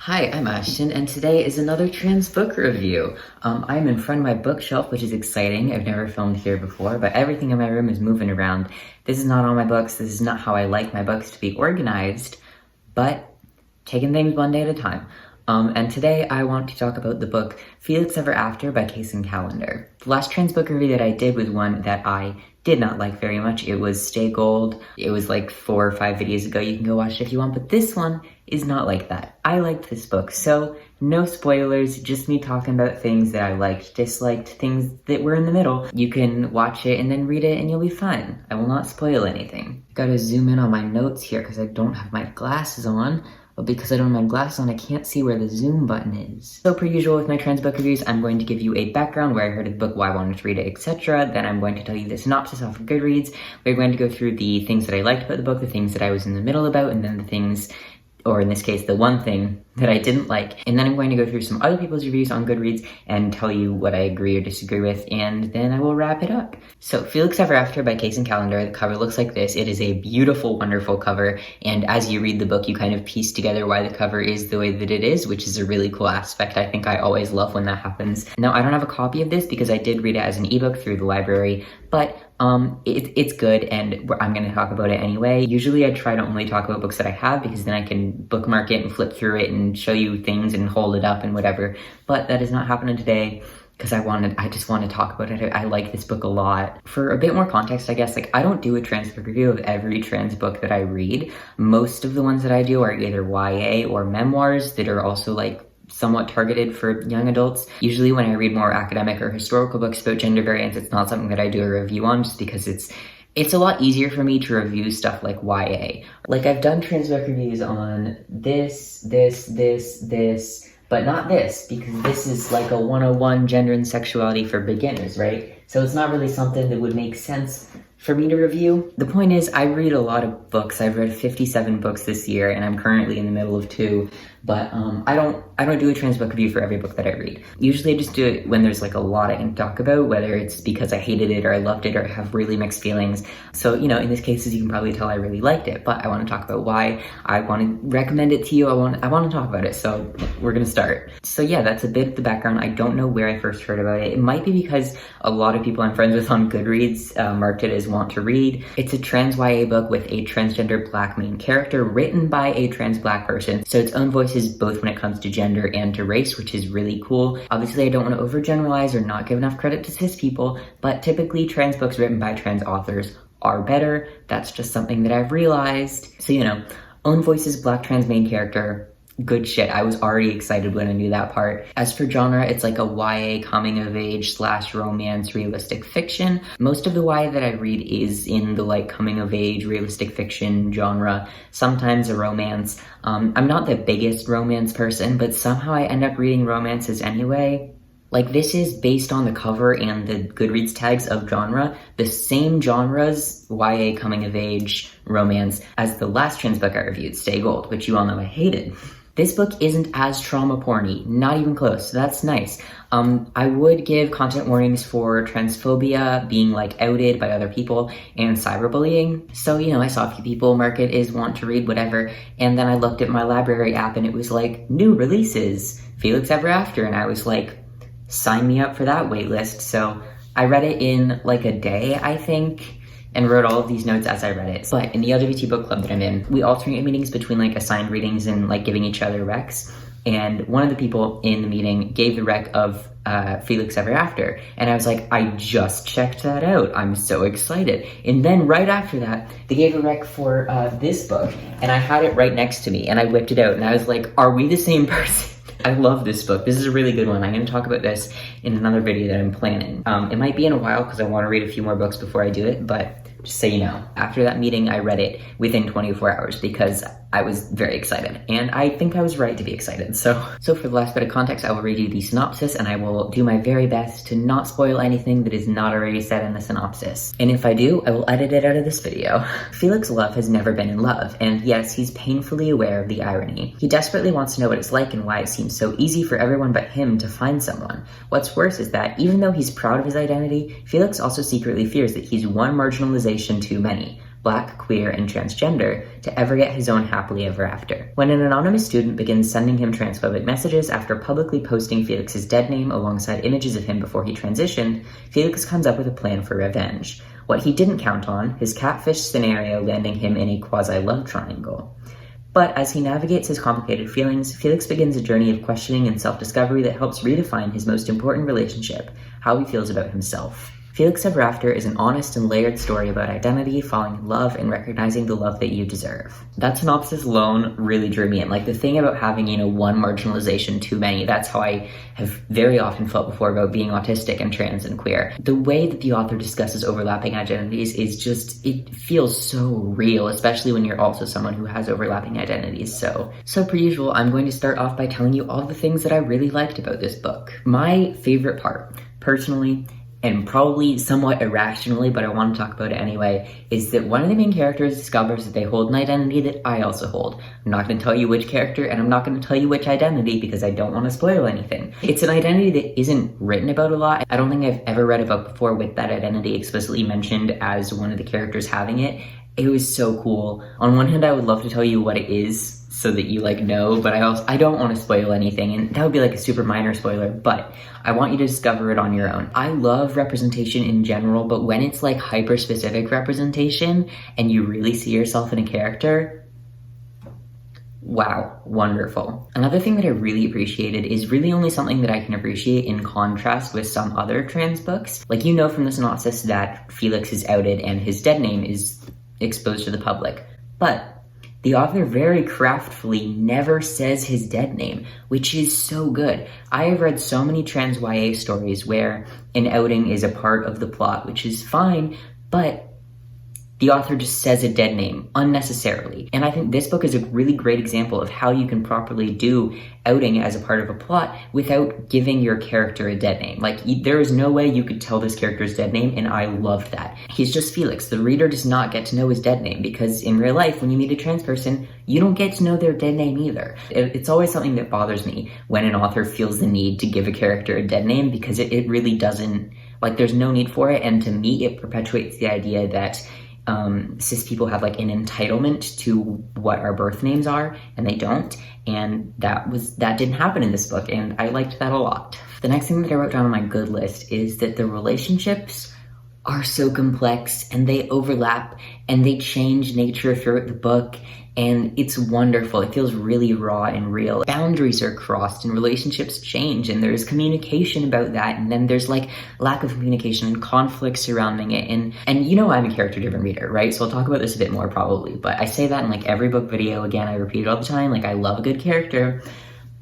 Hi, I'm Ashton, and today is another trans book review. I'm in front of my bookshelf, which is exciting. I've never filmed here before, but everything in my room is moving around. This is not all my books. This is not how I like my books to be organized, but taking things one day at a time. And today I want to talk about the book Felix Ever After by Case and Calendar. The last trans book review that I did was one that I did not like very much. It was Stay Gold. It was like 4 or 5 videos ago. You can go watch it if you want, but this one is not like that. I liked this book, so no spoilers, just me talking about things that I liked, disliked, things that were in the middle. You can watch it and then read it and you'll be fine. I will not spoil anything. Gotta zoom in on my notes here because I don't have my glasses on. But because I don't have my glasses on, I can't see where the zoom button is. So per usual with my trans book reviews, I'm going to give you a background, where I heard of the book, why I wanted to read it, etc. Then I'm going to tell you the synopsis off of Goodreads. We're going to go through the things that I liked about the book, the things that I was in the middle about, and then the things, or in this case, the one thing that I didn't like. And then I'm going to go through some other people's reviews on Goodreads and tell you what I agree or disagree with, and then I will wrap it up. So Felix Ever After by Case and Calendar, the cover looks like this. It is a beautiful, wonderful cover, and as you read the book, you kind of piece together why the cover is the way that it is, which is a really cool aspect. I think I always love when that happens. Now, I don't have a copy of this because I did read it as an ebook through the library, but it's good, and I'm going to talk about it anyway. Usually I try to only talk about books that I have because then I can bookmark it and flip through it and show you things and hold it up and whatever, but that is not happening today because I just want to talk about it. I like this book a lot. For a bit more context, I guess, like, I don't do a trans book review of every trans book that I read. Most of the ones that I do are either YA or memoirs that are also like somewhat targeted for young adults. Usually when I read more academic or historical books about gender variance, it's not something that I do a review on just because it's a lot easier for me to review stuff like YA. Like, I've done trans book reviews on this, but not this, because this is like a 101 gender and sexuality for beginners, right? So it's not really something that would make sense for me to review. The point is, I read a lot of books. I've read 57 books this year, and I'm currently in the middle of 2, but I don't do a trans book review for every book that I read. Usually I just do it when there's like a lot I can talk about, whether it's because I hated it or I loved it or have really mixed feelings. So, you know, in this case, as you can probably tell, I really liked it, but I want to talk about why I want to recommend it to you. I want to talk about it, so we're gonna start. So yeah, that's a bit of the background. I don't know where I first heard about it. It might be because a lot of people I'm friends with on Goodreads marked it as want to read. It's a trans YA book with a transgender Black main character written by a trans Black person. So its own voices both when it comes to gender and to race, which is really cool. Obviously, I don't want to overgeneralize or not give enough credit to cis people, but typically trans books written by trans authors are better. That's just something that I've realized. So, you know, own voices, Black trans main character, good shit. I was already excited when I knew that part. As for genre, it's like a YA coming of age / romance realistic fiction. Most of the YA that I read is in the like coming of age realistic fiction genre, sometimes a romance. I'm not the biggest romance person, but somehow I end up reading romances anyway. Like, this is based on the cover and the Goodreads tags of genre, the same genres, YA coming of age romance, as the last trans book I reviewed, Stay Gold, which you all know I hated. This book isn't as trauma porny, not even close, so that's nice. I would give content warnings for transphobia, being like outed by other people, and cyberbullying. So, you know, I saw a few people mark it as want to read whatever, and then I looked at my library app and it was like, new releases, Felix Ever After, and I was like, sign me up for that waitlist. So I read it in like a day, I think, and wrote all of these notes as I read it. But in the LGBT book club that I'm in, we alternate meetings between like assigned readings and like giving each other recs. And one of the people in the meeting gave the rec of Felix Ever After. And I was like, I just checked that out. I'm so excited. And then right after that, they gave a rec for this book. And I had it right next to me and I whipped it out and I was like, are we the same person? I love this book. This is a really good one. I'm going to talk about this in another video that I'm planning. It might be in a while because I want to read a few more books before I do it, but just so you know, after that meeting, I read it within 24 hours because I was very excited, and I think I was right to be excited. So for the last bit of context, I will read you the synopsis, and I will do my very best to not spoil anything that is not already said in the synopsis. And if I do, I will edit it out of this video. Felix Love has never been in love, and yes, he's painfully aware of the irony. He desperately wants to know what it's like and why it seems so easy for everyone but him to find someone. What's worse is that, even though he's proud of his identity, Felix also secretly fears that he's one marginalization too many. Black, queer, and transgender to ever get his own happily ever after. When an anonymous student begins sending him transphobic messages after publicly posting Felix's dead name alongside images of him before he transitioned, Felix comes up with a plan for revenge. What he didn't count on, his catfish scenario landing him in a quasi-love triangle. But as he navigates his complicated feelings, Felix begins a journey of questioning and self-discovery that helps redefine his most important relationship, how he feels about himself. Felix Ever After is an honest and layered story about identity, falling in love, and recognizing the love that you deserve. That synopsis alone really drew me in. Like, the thing about having, one marginalization too many, that's how I have very often felt before about being autistic and trans and queer. The way that the author discusses overlapping identities is just, it feels so real, especially when you're also someone who has overlapping identities. So per usual, I'm going to start off by telling you all the things that I really liked about this book. My favorite part, personally, and probably somewhat irrationally, but I want to talk about it anyway, is that one of the main characters discovers that they hold an identity that I also hold. I'm not going to tell you which character, and I'm not going to tell you which identity because I don't want to spoil anything. It's an identity that isn't written about a lot. I don't think I've ever read a book before with that identity explicitly mentioned as one of the characters having it. It was so cool. On one hand, I would love to tell you what it is so that you know, but I don't want to spoil anything, and that would be like a super minor spoiler, but I want you to discover it on your own. I love representation in general, but when it's like hyper-specific representation and you really see yourself in a character, wow, wonderful. Another thing that I really appreciated is really only something that I can appreciate in contrast with some other trans books. Like, from the synopsis that Felix is outed and his dead name is exposed to the public, but the author very craftfully never says his dead name, which is so good. I have read so many trans YA stories where an outing is a part of the plot, which is fine, but the author just says a dead name unnecessarily. And I think this book is a really great example of how you can properly do outing as a part of a plot without giving your character a dead name. Like, there is no way you could tell this character's dead name, and I loved that. He's just Felix. The reader does not get to know his dead name, because in real life, when you meet a trans person, you don't get to know their dead name either. It's always something that bothers me when an author feels the need to give a character a dead name, because it really doesn't, there's no need for it, and to me, it perpetuates the idea that cis people have an entitlement to what our birth names are, and they don't. And that didn't happen in this book, and I liked that a lot. The next thing that I wrote down on my good list is that the relationships are so complex, and they overlap, and they change nature throughout the book, and it's wonderful. It feels really raw and real. Boundaries are crossed and relationships change, and there's communication about that, and then there's lack of communication and conflict surrounding it, and I'm a character-driven reader, right? So I'll talk about this a bit more probably, but I say that in every book video. Again, I repeat it all the time, I love a good character.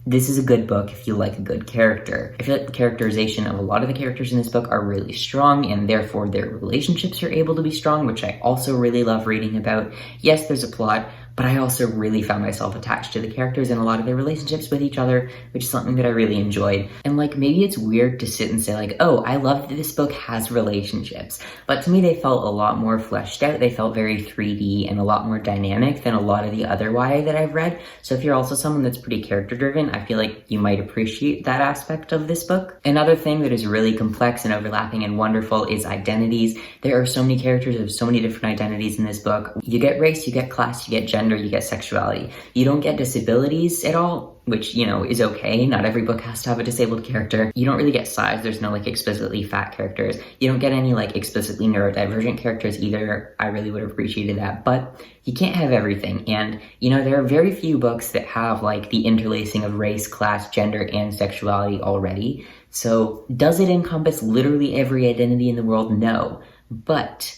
This is a good book if you like a good character. I feel like the characterization of a lot of the characters in this book are really strong, and therefore their relationships are able to be strong, which I also really love reading about. Yes, there's a plot, but I also really found myself attached to the characters and a lot of their relationships with each other, which is something that I really enjoyed. And maybe it's weird to sit and say oh, I love that this book has relationships. But to me, they felt a lot more fleshed out. They felt very 3D and a lot more dynamic than a lot of the other YA that I've read. So if you're also someone that's pretty character driven, I feel like you might appreciate that aspect of this book. Another thing that is really complex and overlapping and wonderful is identities. There are so many characters of so many different identities in this book. You get race, you get class, you get gender, you get sexuality. You don't get disabilities at all, which, is okay. Not every book has to have a disabled character. You don't really get size. There's no explicitly fat characters. You don't get any explicitly neurodivergent characters either. I really would have appreciated that, but you can't have everything. And, there are very few books that have the interlacing of race, class, gender, and sexuality already. So does it encompass literally every identity in the world? No, but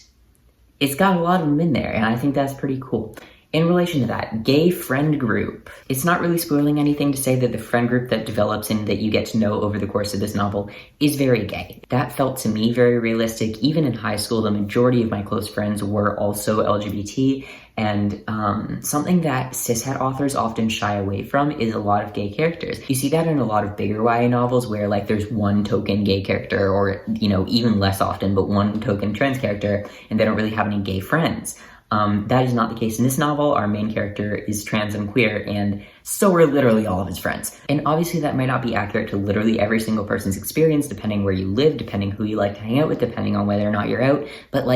it's got a lot of them in there, and I think that's pretty cool. In relation to that, gay friend group. It's not really spoiling anything to say that the friend group that develops and that you get to know over the course of this novel is very gay. That felt to me very realistic. Even in high school, the majority of my close friends were also LGBT, and something that cishet authors often shy away from is a lot of gay characters. You see that in a lot of bigger YA novels where there's one token gay character, or even less often, but one token trans character, and they don't really have any gay friends. That is not the case in this novel. Our main character is trans and queer, and so are literally all of his friends. And obviously that might not be accurate to literally every single person's experience, depending where you live, depending who you like to hang out with, depending on whether or not you're out. But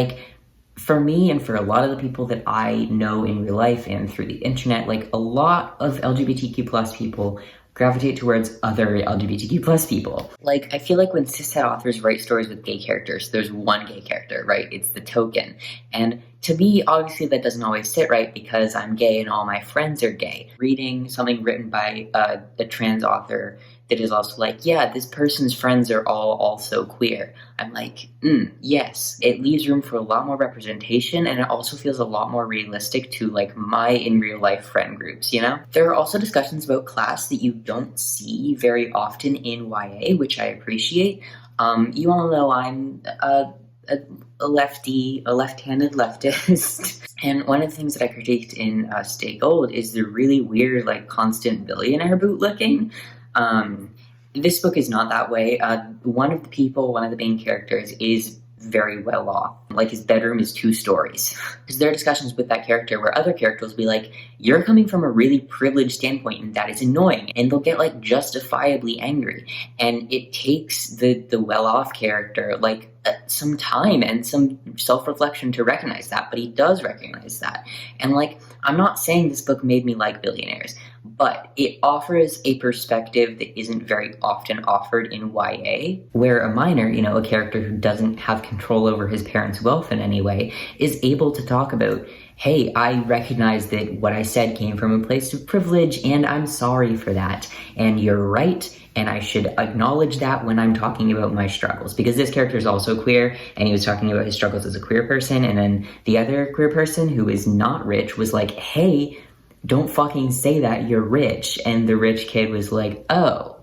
for me and for a lot of the people that I know in real life and through the internet, like a lot of LGBTQ plus people gravitate towards other LGBTQ plus people. Like, I feel like when cishet authors write stories with gay characters, there's one gay character, right? It's the token. And to me, obviously, that doesn't always sit right because I'm gay and all my friends are gay. Reading something written by a trans author that is also like, yeah, this person's friends are all also queer. I'm like, yes. It leaves room for a lot more representation, and it also feels a lot more realistic to like my in real life friend groups, you know? There are also discussions about class that you don't see very often in YA, which I appreciate. You all know I'm a lefty, a left-handed leftist. And one of the things that I critiqued in Stay Gold is the really weird, like, constant billionaire bootlicking. This book is not that way. One of the main characters is very well off. Like, his bedroom is 2 stories. Because there are discussions with that character where other characters will be like, you're coming from a really privileged standpoint and that is annoying. And they'll get like justifiably angry. And it takes the well-off character like some time and some self-reflection to recognize that, but he does recognize that. And like, I'm not saying this book made me like billionaires, but it offers a perspective that isn't very often offered in YA, where a minor, you know, a character who doesn't have control over his parents' wealth in any way, is able to talk about, hey, I recognize that what I said came from a place of privilege, and I'm sorry for that, and you're right, and I should acknowledge that when I'm talking about my struggles. Because this character is also queer, and he was talking about his struggles as a queer person, and then the other queer person who is not rich was like, hey, don't fucking say that, you're rich. And the rich kid was like, oh,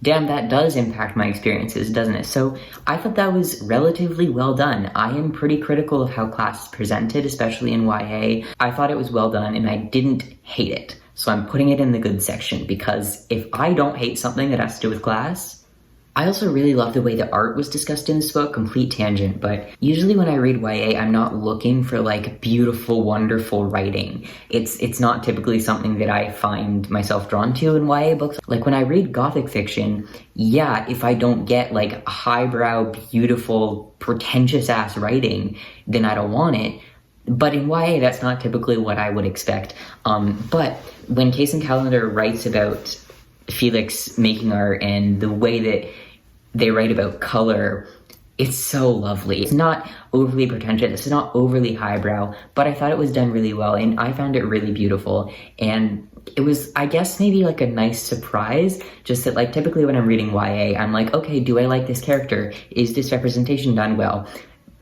damn, that does impact my experiences, doesn't it? So I thought that was relatively well done. I am pretty critical of how class is presented, especially in YA. I thought it was well done, and I didn't hate it. So I'm putting it in the good section, because if I don't hate something that has to do with class, I also really love the way the art was discussed in this book. Complete tangent, but usually when I read YA, I'm not looking for like beautiful, wonderful writing. It's not typically something that I find myself drawn to in YA books. Like when I read Gothic fiction, yeah, if I don't get like highbrow, beautiful, pretentious ass writing, then I don't want it. But in YA, that's not typically what I would expect. But when Case and Callender writes about Felix making art and the way that they write about color, it's so lovely. It's not overly pretentious, it's not overly highbrow, but I thought it was done really well, and I found it really beautiful. And it was, I guess, maybe like a nice surprise, just that like typically when I'm reading YA, I'm like, okay, do I like this character? Is this representation done well?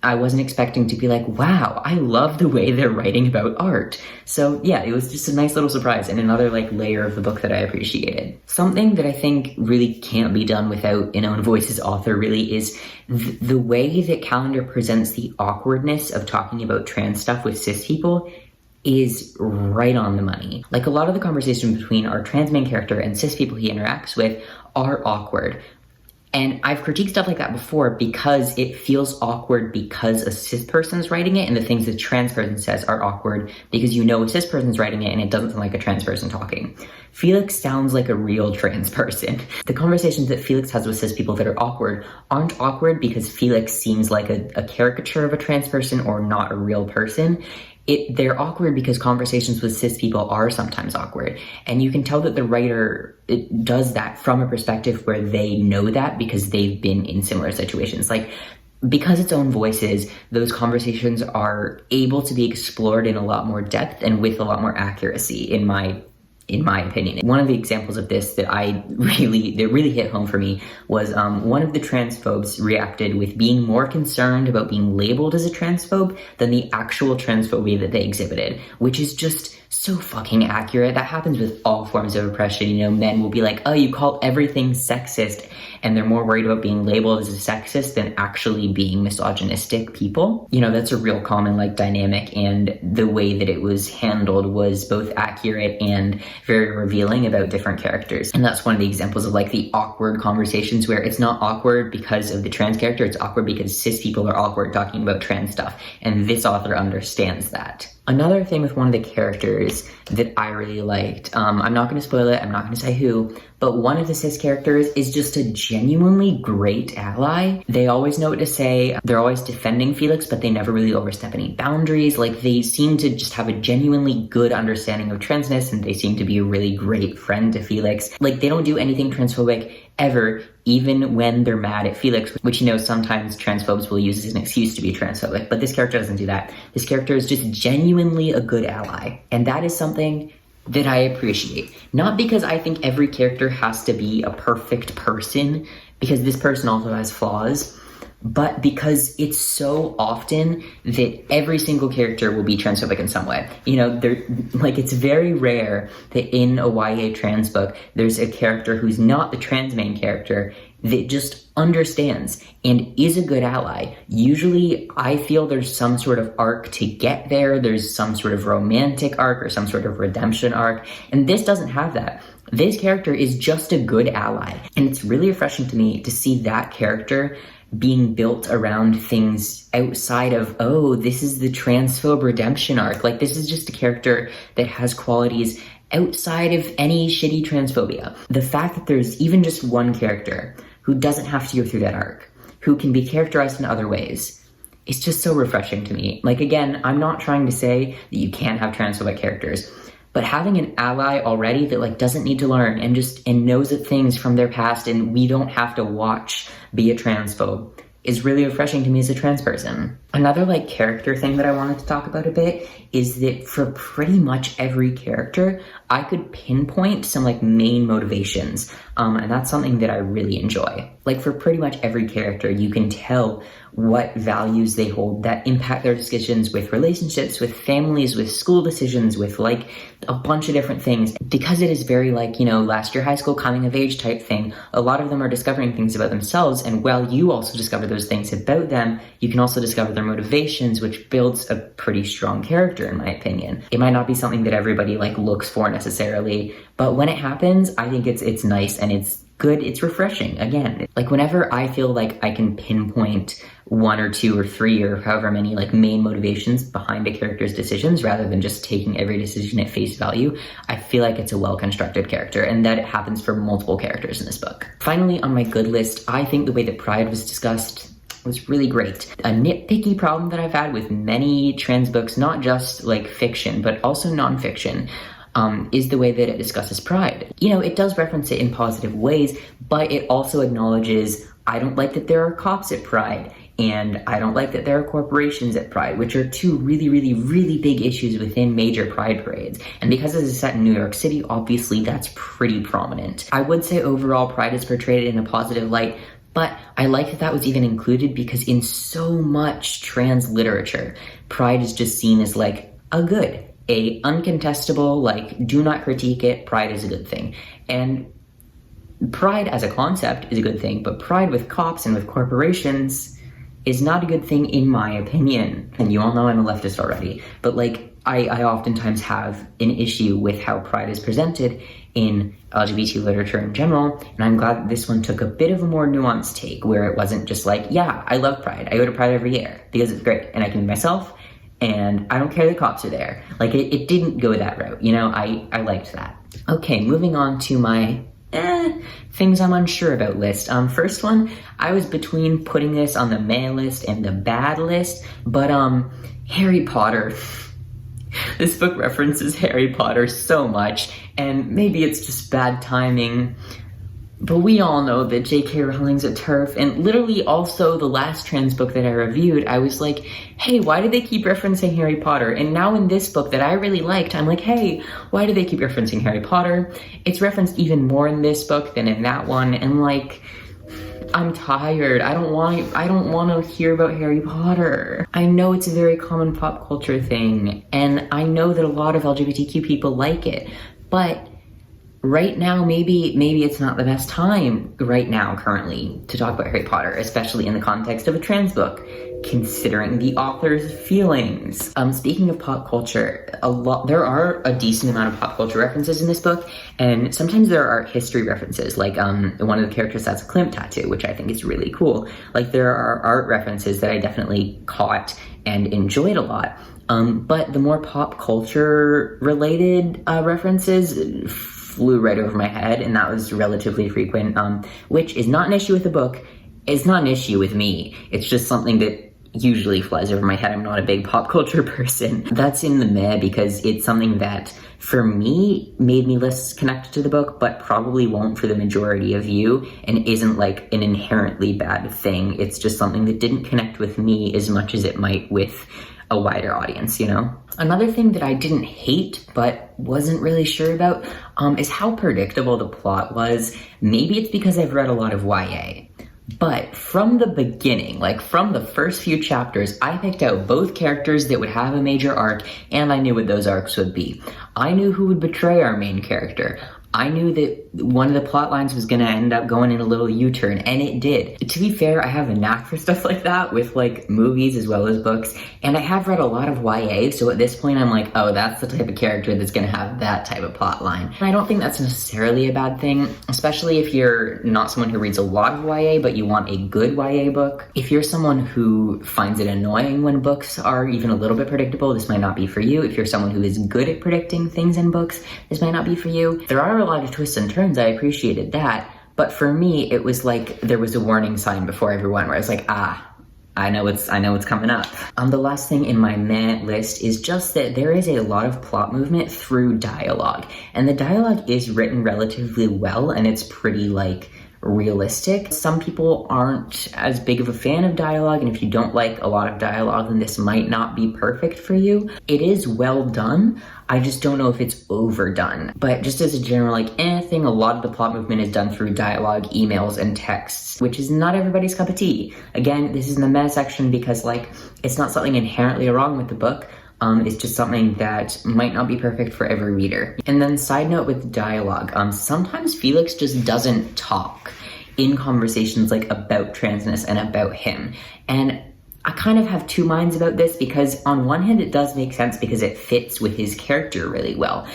I wasn't expecting to be like, wow, I love the way they're writing about art. So yeah, it was just a nice little surprise and another like layer of the book that I appreciated. Something that I think really can't be done without an Own Voices author really is the way that Callender presents the awkwardness of talking about trans stuff with cis people is right on the money. Like a lot of the conversations between our trans main character and cis people he interacts with are awkward. And I've critiqued stuff like that before because it feels awkward because a cis person's writing it, and the things the trans person says are awkward because you know a cis person's writing it and it doesn't sound like a trans person talking. Felix sounds like a real trans person. The conversations that Felix has with cis people that are awkward aren't awkward because Felix seems like a caricature of a trans person or not a real person. They're awkward because conversations with cis people are sometimes awkward. And you can tell that the writer does that from a perspective where they know that because they've been in similar situations. Like, because it's Own Voices, those conversations are able to be explored in a lot more depth and with a lot more accuracy, in my opinion. One of the examples of this that really hit home for me was one of the transphobes reacted with being more concerned about being labeled as a transphobe than the actual transphobia that they exhibited, which is just so fucking accurate. That happens with all forms of oppression. You know, men will be like, oh, you call everything sexist, and they're more worried about being labeled as a sexist than actually being misogynistic people. You know, that's a real common like dynamic, and the way that it was handled was both accurate and very revealing about different characters. And that's one of the examples of like the awkward conversations where it's not awkward because of the trans character, it's awkward because cis people are awkward talking about trans stuff. And this author understands that. Another thing with one of the characters that I really liked, I'm not going to spoil it, I'm not going to say who, but one of the cis characters is just a genuinely great ally. They always know what to say, they're always defending Felix, but they never really overstep any boundaries. Like, they seem to just have a genuinely good understanding of transness, and they seem to be a really great friend to Felix. Like, they don't do anything transphobic ever, even when they're mad at Felix, which, you know, sometimes transphobes will use as an excuse to be transphobic, but this character doesn't do that. This character is just genuinely a good ally, and that is something that I appreciate. Not because I think every character has to be a perfect person, because this person also has flaws, but because it's so often that every single character will be transphobic in some way. You know, it's very rare that in a YA trans book, there's a character who's not the trans main character that just understands and is a good ally. Usually, I feel there's some sort of arc to get there. There's some sort of romantic arc or some sort of redemption arc, and this doesn't have that. This character is just a good ally, and it's really refreshing to me to see that character being built around things outside of, oh, this is the transphobe redemption arc. Like, this is just a character that has qualities outside of any shitty transphobia. The fact that there's even just one character who doesn't have to go through that arc, who can be characterized in other ways, it's just so refreshing to me. Like, again, I'm not trying to say that you can't have transphobic characters, but having an ally already that, like, doesn't need to learn and knows of things from their past, and we don't have to watch be a transphobe, is really refreshing to me as a trans person. Another, like, character thing that I wanted to talk about a bit is that for pretty much every character, I could pinpoint some, like, main motivations, and that's something that I really enjoy. Like, for pretty much every character, you can tell what values they hold that impact their decisions with relationships, with families, with school decisions, with, like, a bunch of different things. Because it is very, like, you know, last year high school coming of age type thing, a lot of them are discovering things about themselves, and while you also discover those things about them, you can also discover their motivations, which builds a pretty strong character, in my opinion. It might not be something that everybody, like, looks for necessarily, but when it happens, I think it's nice and it's good. It's refreshing. Again, like, whenever I feel like I can pinpoint one or two or three or however many, like, main motivations behind a character's decisions rather than just taking every decision at face value, I feel like it's a well-constructed character, and that it happens for multiple characters in this book. Finally, on my good list, I think the way that pride was discussed was really great. A nitpicky problem that I've had with many trans books, not just, like, fiction, but also nonfiction, is the way that it discusses pride. You know, it does reference it in positive ways, but it also acknowledges, I don't like that there are cops at Pride, and I don't like that there are corporations at Pride, which are two really, really, really big issues within major Pride parades. And because this is set in New York City, obviously that's pretty prominent. I would say overall Pride is portrayed in a positive light, but I like that that was even included because in so much trans literature, Pride is just seen as, like, a uncontestable, like, do not critique it, pride is a good thing. And pride as a concept is a good thing, but pride with cops and with corporations is not a good thing in my opinion. And you all know I'm a leftist already, but, like, I oftentimes have an issue with how pride is presented in LGBT literature in general, and I'm glad that this one took a bit of a more nuanced take, where it wasn't just like, yeah, I love pride, I go to pride every year because it's great, and I can be myself, and I don't care the cops are there. Like, it didn't go that route, you know? I liked that. Okay, moving on to my things I'm unsure about list. First one, I was between putting this on the meh list and the bad list, but Harry Potter. This book references Harry Potter so much, and maybe it's just bad timing, but we all know that J.K. Rowling's a TERF, and literally also the last trans book that I reviewed, I was like, hey, why do they keep referencing Harry Potter? And now in this book that I really liked, I'm like, hey, why do they keep referencing Harry Potter? It's referenced even more in this book than in that one, and, like, I'm tired. I don't want to hear about Harry Potter. I know it's a very common pop culture thing, and I know that a lot of LGBTQ people like it, but right now, maybe it's not the best time right now, currently, to talk about Harry Potter, especially in the context of a trans book, considering the author's feelings. Speaking of pop culture, there are a decent amount of pop culture references in this book, and sometimes there are history references, like one of the characters has a Klimt tattoo, which I think is really cool. Like, there are art references that I definitely caught and enjoyed a lot. But the more pop culture related references flew right over my head, and that was relatively frequent, which is not an issue with the book. It's not an issue with me. It's just something that usually flies over my head. I'm not a big pop culture person. That's in the meh because it's something that for me made me less connected to the book, but probably won't for the majority of you, and isn't like an inherently bad thing. It's just something that didn't connect with me as much as it might with a wider audience, you know? Another thing that I didn't hate but wasn't really sure about is how predictable the plot was. Maybe it's because I've read a lot of YA. But from the beginning, like from the first few chapters, I picked out both characters that would have a major arc, and I knew what those arcs would be. I knew who would betray our main character. I knew that one of the plot lines was going to end up going in a little U-turn, and it did. To be fair, I have a knack for stuff like that with like movies as well as books, and I have read a lot of YA, so at this point I'm like, oh, that's the type of character that's going to have that type of plot line. And I don't think that's necessarily a bad thing, especially if you're not someone who reads a lot of YA, but you want a good YA book. If you're someone who finds it annoying when books are even a little bit predictable, this might not be for you. If you're someone who is good at predicting things in books, this might not be for you. There are a lot of twists and turns, I appreciated that, but for me it was like there was a warning sign before everyone where I was like, I know what's coming up. The last thing in my meh list is just that there is a lot of plot movement through dialogue, and the dialogue is written relatively well, and it's pretty like realistic. Some people aren't as big of a fan of dialogue, and if you don't like a lot of dialogue, then this might not be perfect for you. It is well done. I just don't know if it's overdone. But just as a general thing, a lot of the plot movement is done through dialogue, emails, and texts, which is not everybody's cup of tea. Again, this is in the meh section because it's not something inherently wrong with the book. It's just something that might not be perfect for every reader. And then side note with dialogue, sometimes Felix just doesn't talk in conversations about transness and about him. And I kind of have two minds about this because on one hand it does make sense because it fits with his character really well.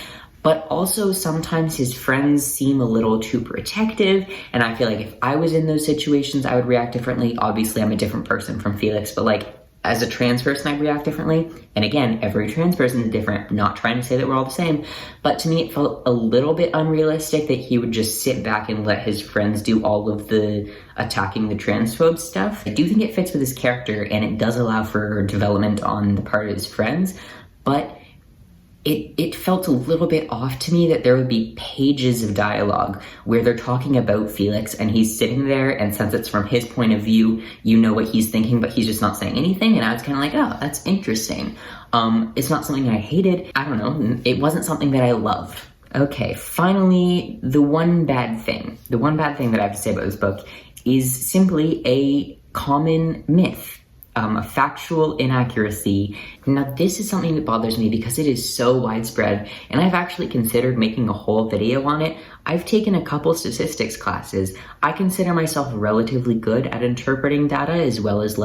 But also sometimes his friends seem a little too protective, and I feel like if I was in those situations I would react differently. Obviously I'm a different person from Felix, but as a trans person, I react differently. And again, every trans person is different. I'm not trying to say that we're all the same. But to me, it felt a little bit unrealistic that he would just sit back and let his friends do all of the attacking the transphobe stuff. I do think it fits with his character, and it does allow for development on the part of his friends. But it felt a little bit off to me that there would be pages of dialogue where they're talking about Felix and he's sitting there, and since it's from his point of view, you know what he's thinking, but he's just not saying anything. And I was kind of like, oh, that's interesting. It's not something I hated. I don't know. It wasn't something that I loved. Okay, finally, the one bad thing that I have to say about this book is simply a common myth. A factual inaccuracy. Now, this is something that bothers me because it is so widespread, and I've actually considered making a whole video on it. I've taken a couple statistics classes. I consider myself relatively good at interpreting data as well as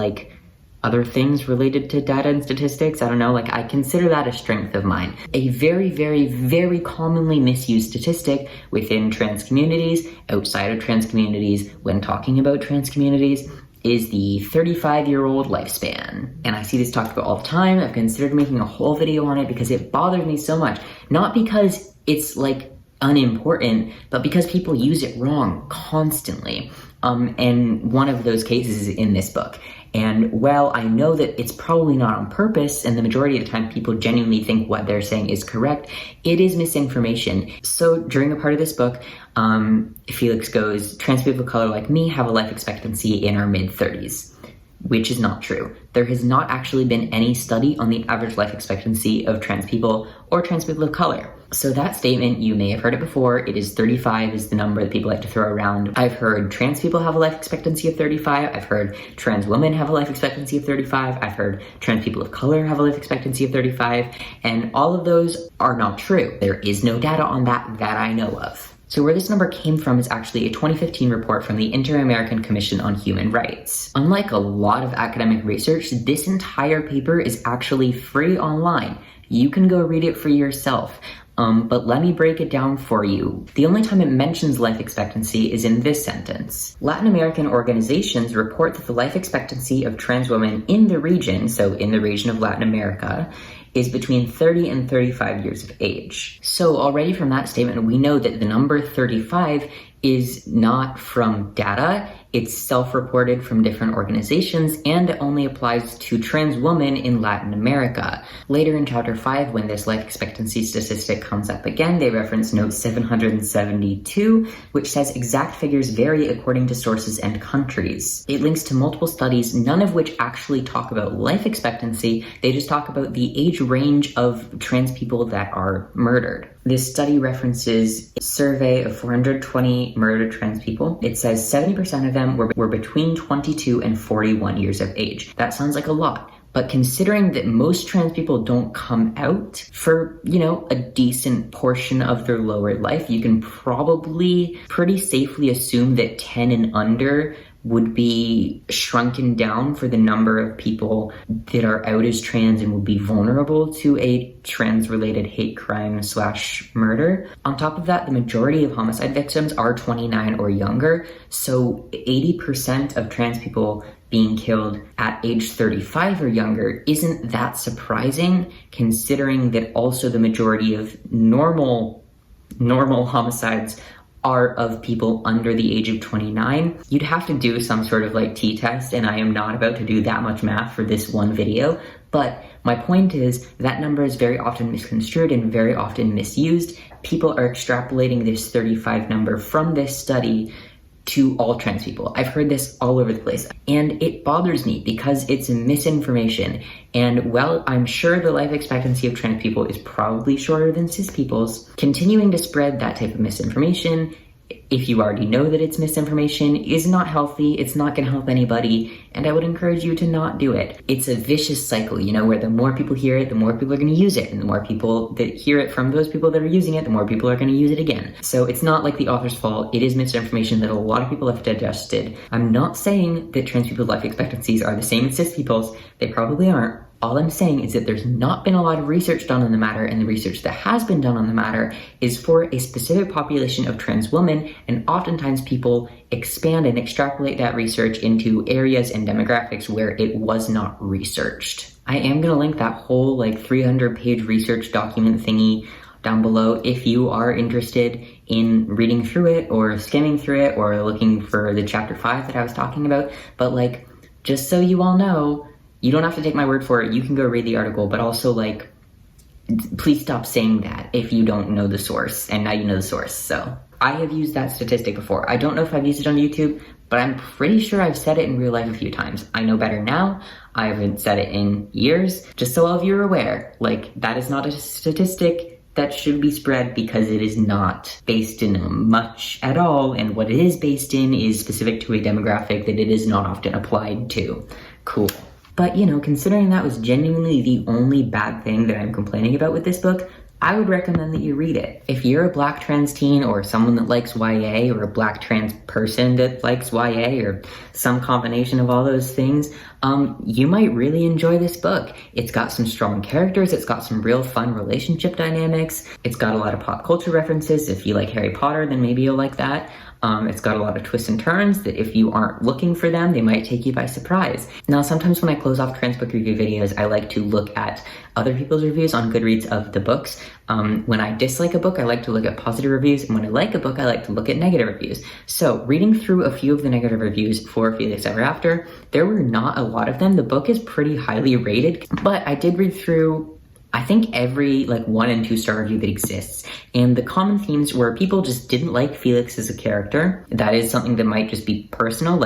other things related to data and statistics. I don't know, I consider that a strength of mine. A very, very, very commonly misused statistic within trans communities, outside of trans communities, when talking about trans communities, is the 35-year-old lifespan. And I see this talked about all the time. I've considered making a whole video on it because it bothers me so much. Not because it's unimportant, but because people use it wrong constantly. And one of those cases is in this book. And while I know that it's probably not on purpose, and the majority of the time people genuinely think what they're saying is correct, it is misinformation. So during a part of this book, Felix goes, trans people of color like me have a life expectancy in our mid-30s, which is not true. There has not actually been any study on the average life expectancy of trans people or trans people of color. So that statement, you may have heard it before. It is 35 is the number that people like to throw around. I've heard trans people have a life expectancy of 35. I've heard trans women have a life expectancy of 35. I've heard trans people of color have a life expectancy of 35. And all of those are not true. There is no data on that I know of. So where this number came from is actually a 2015 report from the Inter-American Commission on Human Rights. Unlike a lot of academic research, this entire paper is actually free online. You can go read it for yourself. but let me break it down for you. The only time it mentions life expectancy is in this sentence. Latin American organizations report that the life expectancy of trans women in the region, so in the region of Latin America, is between 30 and 35 years of age. So already from that statement, we know that the number 35 is not from data. It's self-reported from different organizations, and it only applies to trans women in Latin America. Later in chapter 5, when this life expectancy statistic comes up again, they reference note 772, which says exact figures vary according to sources and countries. It links to multiple studies, none of which actually talk about life expectancy. They just talk about the age range of trans people that are murdered. This study references a survey of 420 murdered trans people. It says 70% of them were between 22 and 41 years of age. That sounds like a lot, but considering that most trans people don't come out for, a decent portion of their lower life, you can probably pretty safely assume that 10 and under would be shrunken down for the number of people that are out as trans and would be vulnerable to a trans-related hate crime / murder. On top of that, the majority of homicide victims are 29 or younger, so 80% of trans people being killed at age 35 or younger isn't that surprising, considering that also the majority of normal homicides are of people under the age of 29. You'd have to do some sort of t-test, and I am not about to do that much math for this one video, but my point is that number is very often misconstrued and very often misused. People are extrapolating this 35 number from this study to all trans people. I've heard this all over the place, and it bothers me because it's misinformation. And while I'm sure the life expectancy of trans people is probably shorter than cis people's, continuing to spread that type of misinformation, if you already know that it's misinformation, is not healthy. It's not going to help anybody, and I would encourage you to not do it. It's a vicious cycle, where the more people hear it, the more people are going to use it, and the more people that hear it from those people that are using it, the more people are going to use it again. So it's not like the author's fault. It is misinformation that a lot of people have digested. I'm not saying that trans people's life expectancies are the same as cis people's. They probably aren't. All I'm saying is that there's not been a lot of research done on the matter, and the research that has been done on the matter is for a specific population of trans women, and oftentimes people expand and extrapolate that research into areas and demographics where it was not researched. I am going to link that whole 300-page research document thingy down below if you are interested in reading through it or skimming through it or looking for the chapter 5 that I was talking about. But just so you all know, you don't have to take my word for it. You can go read the article, but also please stop saying that if you don't know the source, and now you know the source. So I have used that statistic before. I don't know if I've used it on YouTube, but I'm pretty sure I've said it in real life a few times. I know better now. I haven't said it in years. Just so all of you are aware, that is not a statistic that should be spread because it is not based in much at all, and what it is based in is specific to a demographic that it is not often applied to. Cool. But, considering that was genuinely the only bad thing that I'm complaining about with this book, I would recommend that you read it. If you're a black trans teen or someone that likes YA, or a black trans person that likes YA, or some combination of all those things, you might really enjoy this book. It's got some strong characters, it's got some real fun relationship dynamics, it's got a lot of pop culture references. If you like Harry Potter, then maybe you'll like that. It's got a lot of twists and turns that if you aren't looking for them, they might take you by surprise. Now, sometimes when I close off trans book review videos, I like to look at other people's reviews on Goodreads of the books. When I dislike a book, I like to look at positive reviews, and when I like a book, I like to look at negative reviews. So reading through a few of the negative reviews for Felix Ever After, there were not a lot of them. The book is pretty highly rated, but I did read through I think every 1 and 2 star review that exists, and the common themes were people just didn't like Felix as a character. That is something that might just be personal,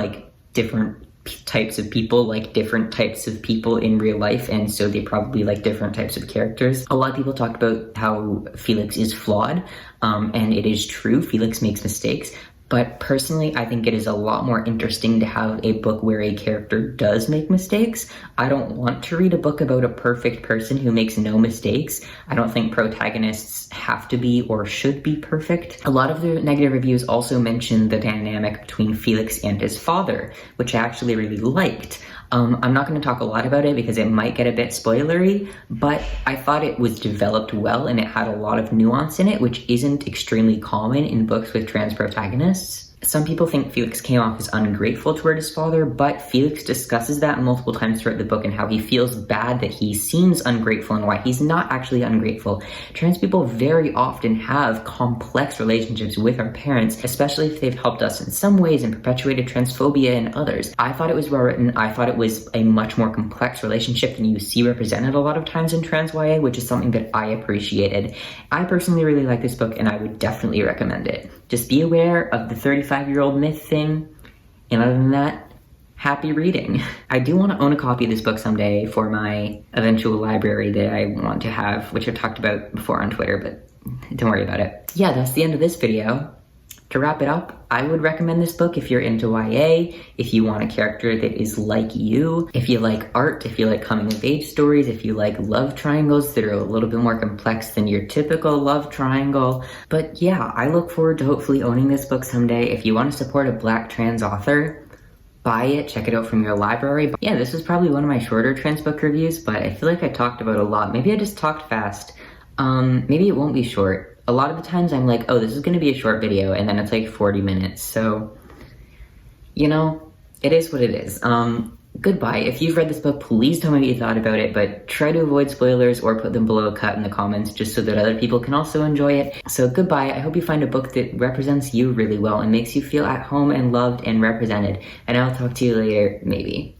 different types of people like different types of people in real life, and so they probably like different types of characters. A lot of people talked about how Felix is flawed, and it is true, Felix makes mistakes. But personally, I think it is a lot more interesting to have a book where a character does make mistakes. I don't want to read a book about a perfect person who makes no mistakes. I don't think protagonists have to be or should be perfect. A lot of the negative reviews also mentioned the dynamic between Felix and his father, which I actually really liked. I'm not going to talk a lot about it because it might get a bit spoilery, but I thought it was developed well and it had a lot of nuance in it, which isn't extremely common in books with trans protagonists. Some people think Felix came off as ungrateful toward his father, but Felix discusses that multiple times throughout the book and how he feels bad that he seems ungrateful and why he's not actually ungrateful. Trans people very often have complex relationships with our parents, especially if they've helped us in some ways and perpetuated transphobia in others. I thought it was well written. I thought it was a much more complex relationship than you see represented a lot of times in trans YA, which is something that I appreciated. I personally really like this book and I would definitely recommend it. Just be aware of the 35-year-old myth thing, and other than that, happy reading. I do want to own a copy of this book someday for my eventual library that I want to have, which I've talked about before on Twitter, but don't worry about it. Yeah, that's the end of this video. To wrap it up, I would recommend this book if you're into YA, if you want a character that is like you, if you like art, if you like coming-of-age stories, if you like love triangles that are a little bit more complex than your typical love triangle. But yeah, I look forward to hopefully owning this book someday. If you want to support a Black trans author, buy it, check it out from your library. But yeah, this was probably one of my shorter trans book reviews, but I feel like I talked about a lot. Maybe I just talked fast. Maybe it won't be short. A lot of the times I'm like, oh, this is going to be a short video, and then it's like 40 minutes. So, you know, it is what it is. Goodbye. If you've read this book, please tell me what you thought about it, but try to avoid spoilers or put them below a cut in the comments just so that other people can also enjoy it. So goodbye. I hope you find a book that represents you really well and makes you feel at home and loved and represented. And I'll talk to you later, maybe.